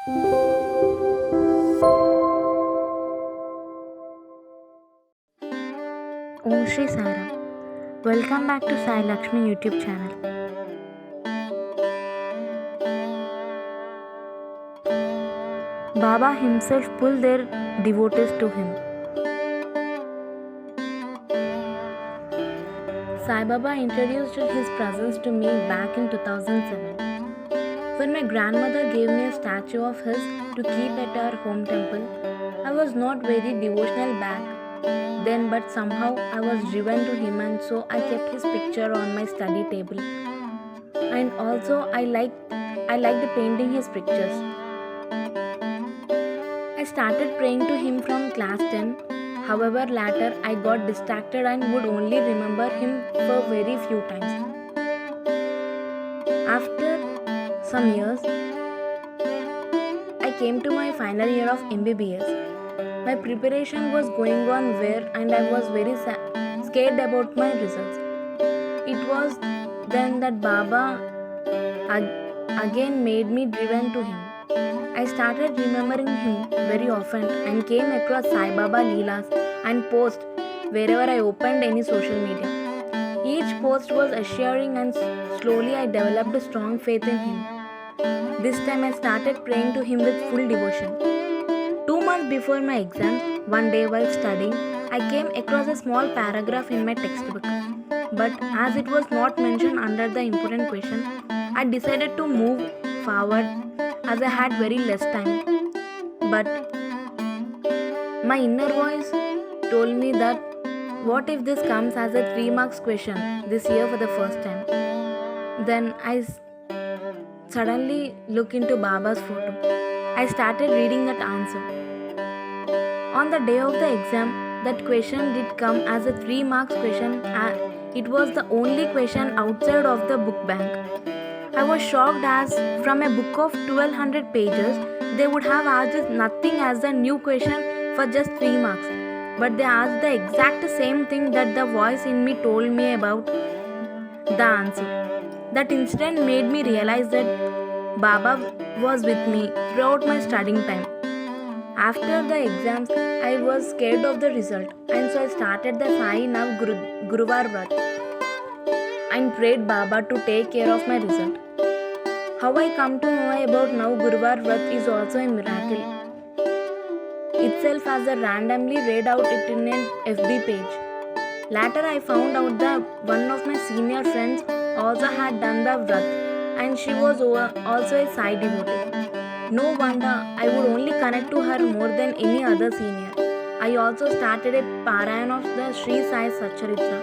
Om Shri Sairam. Welcome back to Sai Lakshmi YouTube channel. Baba himself pulled their devotees to him. Sai Baba introduced his presence to me back in 2007. When my grandmother gave me a statue of his to keep at our home temple, I was not very devotional back then, but somehow I was driven to him, and so I kept his picture on my study table. And also I liked painting his pictures. I started praying to him from class 10. However, later I got distracted and would only remember him for very few times. After some years, I came to my final year of MBBS. My preparation was going on well, and I was very scared about my results. It was then that Baba again made me driven to him. I started remembering him very often and came across Sai Baba Leelas and posts wherever I opened any social media. Each post was assuring, and slowly I developed a strong faith in him. This time I started praying to him with full devotion. 2 months before my exams, one day while studying, I came across a small paragraph in my textbook. But as it was not mentioned under the important question, I decided to move forward as I had very less time. But my inner voice told me that what if this comes as a 3 marks question this year for the first time? Then I suddenly looked into Baba's photo. I started reading that answer. On the day of the exam, that question did come as a 3 marks question. It was the only question outside of the book bank. I was shocked, as from a book of 1200 pages, they would have asked nothing as a new question for just 3 marks. But they asked the exact same thing that the voice in me told me about the answer. That incident made me realize that Baba was with me throughout my studying time. After the exams, I was scared of the result, and so I started the Sai Nav Guruvar Vrat and prayed Baba to take care of my result. How I come to know about Nav Guruvar Vrat is also a miracle itself, as I randomly read out it in an FB page. Later I found out that one of my senior friends also had done the Vrat, and she was also a Sai devotee. No wonder I would only connect to her more than any other senior. I also started a Parayan of the Sri Sai Satcharitra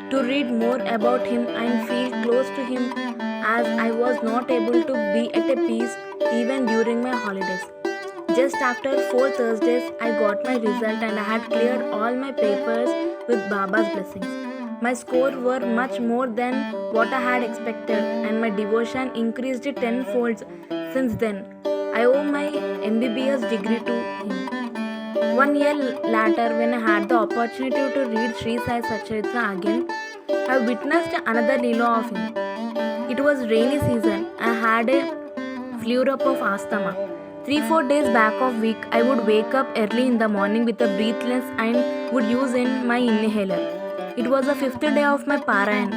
to read more about him and feel close to him, as I was not able to be at a peace even during my holidays. Just after 4 Thursdays, I got my result, and I had cleared all my papers with Baba's blessings. My score were much more than what I had expected, and my devotion increased tenfold since then. I owe my MBBS degree to him. 1 year later, when I had the opportunity to read Sri Sai Satcharitra again, I witnessed another Leela of him. It was rainy season. I had a flare-up of asthma. 3-4 days back of week, I would wake up early in the morning with a breathless and would use in my inhaler. It was the 5th day of my Parayan,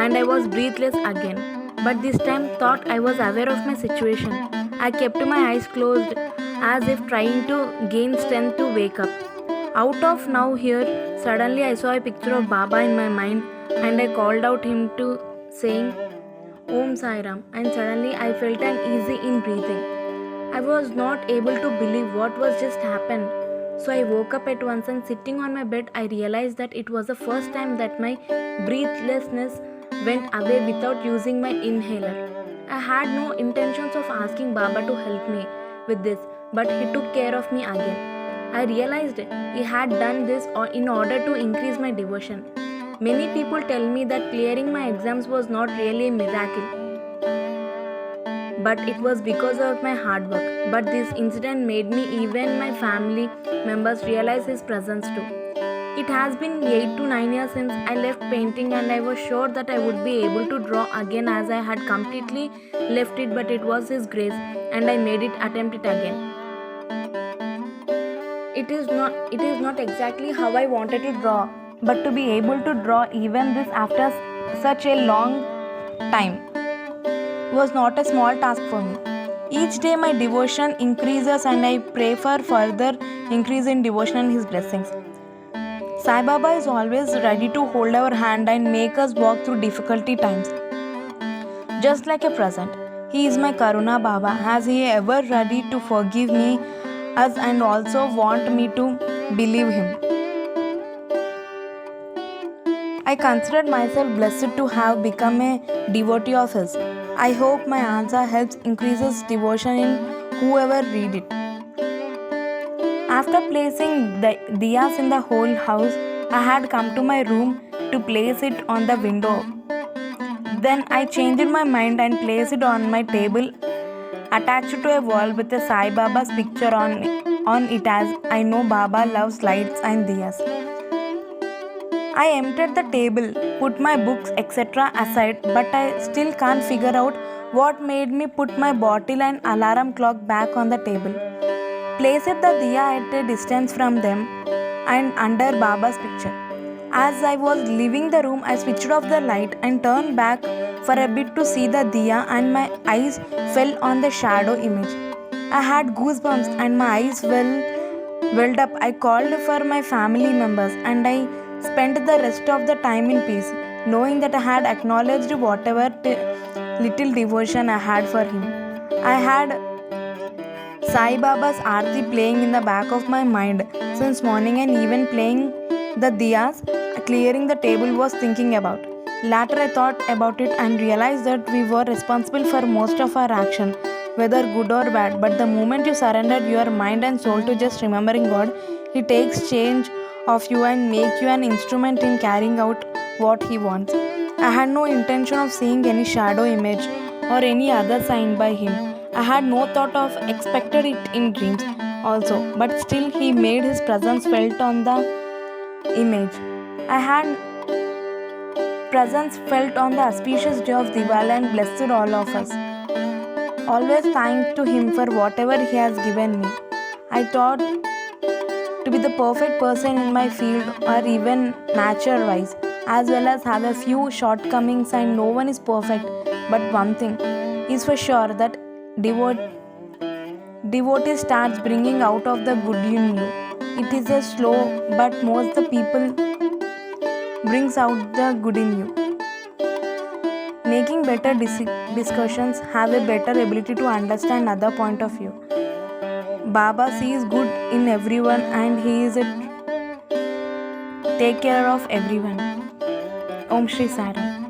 and I was breathless again. But this time thought I was aware of my situation. I kept my eyes closed as if trying to gain strength to wake up. Out of now here, suddenly I saw a picture of Baba in my mind, and I called out him to saying Om Sai Ram, and suddenly I felt an ease in breathing. I was not able to believe what was just happened. So I woke up at once, and sitting on my bed, I realized that it was the first time that my breathlessness went away without using my inhaler. I had no intentions of asking Baba to help me with this, but he took care of me again. I realized he had done this in order to increase my devotion. Many people tell me that clearing my exams was not really a miracle, but it was because of my hard work. But this incident made me, even my family members, realize his presence too. It It has been 8 to 9 years since I left painting, and I was sure that I would be able to draw again as I had completely left it, but it was His grace and I made it attempt it again. It is not exactly how I wanted to draw, but to be able to draw even this after such a long time was not a small task for me. Each day my devotion increases and I pray for further increase in devotion and His blessings. Sai Baba is always ready to hold our hand and make us walk through difficulty times. Just like a present, He is my Karuna Baba. Has He ever ready to forgive me us and also want me to believe Him? I considered myself blessed to have become a devotee of His. I hope my answer helps increases devotion in whoever read it. After placing the diyas in the whole house, I had come to my room to place it on the window. Then I changed my mind and placed it on my table attached to a wall with a Sai Baba's picture on it, as I know Baba loves lights and diyas. I emptied the table, put my books etc. aside, but I still can't figure out what made me put my bottle and alarm clock back on the table. Placed the diya at a distance from them and under Baba's picture. As I was leaving the room, I switched off the light and turned back for a bit to see the diya, and my eyes fell on the shadow image. I had goosebumps and my eyes welled up. I called for my family members and I spent the rest of the time in peace, knowing that I had acknowledged whatever little devotion I had for Him. I had Sai Baba's Aarti playing in the back of my mind since morning, and even playing the diyas, clearing the table was thinking about. Later I thought about it and realized that we were responsible for most of our action, whether good or bad. But the moment you surrendered your mind and soul to just remembering God, He takes change of you and make you an instrument in carrying out what He wants. I had no intention of seeing any shadow image or any other sign by Him. I had no thought of expected it in dreams also, but still He made His presence felt on the image. I had presence felt on the auspicious day of Diwali and blessed all of us. Always thank to Him for whatever He has given me. I thought to be the perfect person in my field or even nature wise, as well as have a few shortcomings, and no one is perfect. But one thing is for sure, that devotee starts bringing out of the good in you. It is a slow, but most the people brings out the good in you. Making better discussions, have a better ability to understand other point of view. Baba sees good in everyone and He is a take care of everyone. Om Shri Sai Ram.